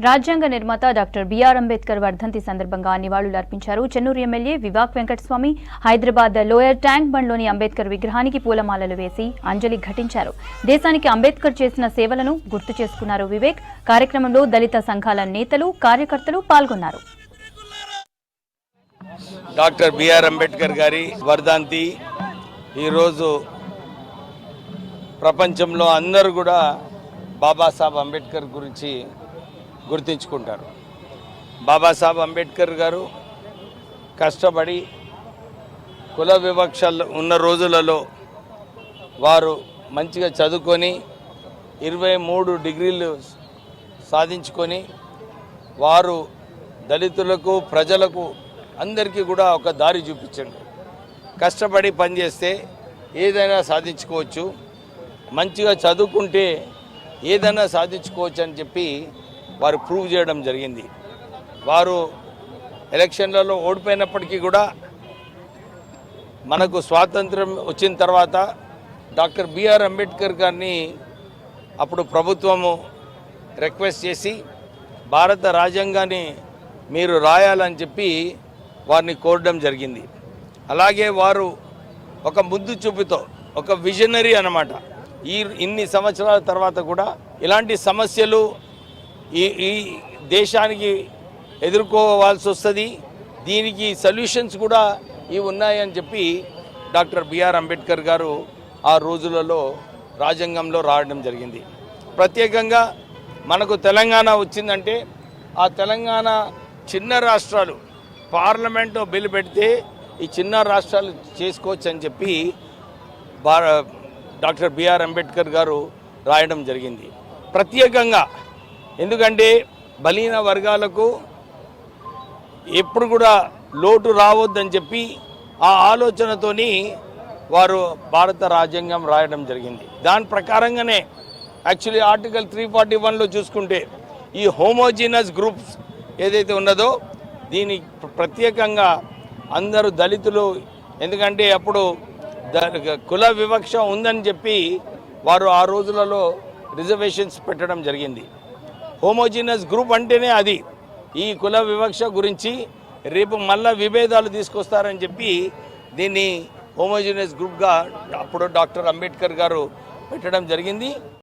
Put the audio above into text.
రాజ్యాంగ నిర్మాత doctor BR Ambedkar వర్ధంతి సందర్భంగా నివాళులు అర్పించారు. Chennur MLA Vivek Venkataswamy Hyderabad lower tank బండ్లోని అంబేద్కర్ విగ్రహానికి పూలమాలలు వేసి అంజలి ఘటించారు. దేశానికి అంబేద్కర్ చేసిన సేవలను గుర్తు చేసుకున్నారు వివేక్. కార్యక్రమంలో దళిత సంఘాల నేతలు, కార్యకర్తలు పాల్గొన్నారు. డాక్టర్ బిఆర్ అంబేద్కర్ గారి వర్ధంతి ఈరోజు ప్రపంచంలో అందరూ కూడా బాబాసాహెబ్ అంబేద్కర్ గురించి గుర్తించుకుంటారు. బాబాసాహెబ్ అంబేద్కర్ గారు కష్టపడి కుల వివక్షలు ఉన్న రోజులలో వారు మంచిగా చదువుకొని 23 డిగ్రీలు సాధించుకొని వారు దళితులకు, ప్రజలకు అందరికీ కూడా ఒక దారి చూపించండి. కష్టపడి పనిచేస్తే ఏదైనా సాధించుకోవచ్చు, మంచిగా చదువుకుంటే ఏదైనా సాధించుకోవచ్చు అని చెప్పి వారు ప్రూవ్ చేయడం జరిగింది. వారు ఎలక్షన్లలో ఓడిపోయినప్పటికీ కూడా మనకు స్వాతంత్రం వచ్చిన తర్వాత డాక్టర్ బిఆర్ అంబేద్కర్ గారిని అప్పుడు ప్రభుత్వము రిక్వెస్ట్ చేసి భారత రాజ్యాంగాన్ని మీరు రాయాలని చెప్పి వారిని కోరడం జరిగింది. అలాగే వారు ఒక ముందు చూపుతో, ఒక విజనరీ అన్నమాట. ఇన్ని సంవత్సరాల తర్వాత కూడా ఇలాంటి సమస్యలు ఈ దేశానికి ఎదుర్కోవాల్సి వస్తుంది, దీనికి సొల్యూషన్స్ కూడా ఇవి ఉన్నాయని చెప్పి డాక్టర్ బిఆర్ అంబేద్కర్ గారు ఆ రోజులలో రాజ్యాంగంలో రాయడం జరిగింది. ప్రత్యేకంగా మనకు తెలంగాణ వచ్చిందంటే ఆ తెలంగాణ చిన్న రాష్ట్రాలు పార్లమెంట్లో బిల్లు పెడితే ఈ చిన్న రాష్ట్రాలు చేసుకోవచ్చు అని చెప్పి డాక్టర్ బిఆర్ అంబేద్కర్ గారు రాయడం జరిగింది. ప్రత్యేకంగా ఎందుకంటే బలహీన వర్గాలకు ఎప్పుడు కూడా లోటు రావద్దని చెప్పి ఆ ఆలోచనతోని వారు భారత రాజ్యాంగం రాయడం జరిగింది. దాని ప్రకారంగానే యాక్చువల్లీ ఆర్టికల్ 341లో చూసుకుంటే ఈ హోమోజీనస్ గ్రూప్స్ ఏదైతే ఉన్నదో దీని ప్రత్యేకంగా అందరూ దళితులు, ఎందుకంటే అప్పుడు కుల వివక్ష ఉందని చెప్పి వారు ఆ రోజులలో రిజర్వేషన్స్ పెట్టడం జరిగింది. హోమోజీనస్ గ్రూప్ అంటేనే అది. ఈ కుల వివక్ష గురించి రేపు మళ్ళా విభేదాలు తీసుకొస్తారని చెప్పి దీన్ని హోమోజీనస్ గ్రూప్గా అప్పుడు డాక్టర్ అంబేద్కర్ గారు పెట్టడం జరిగింది.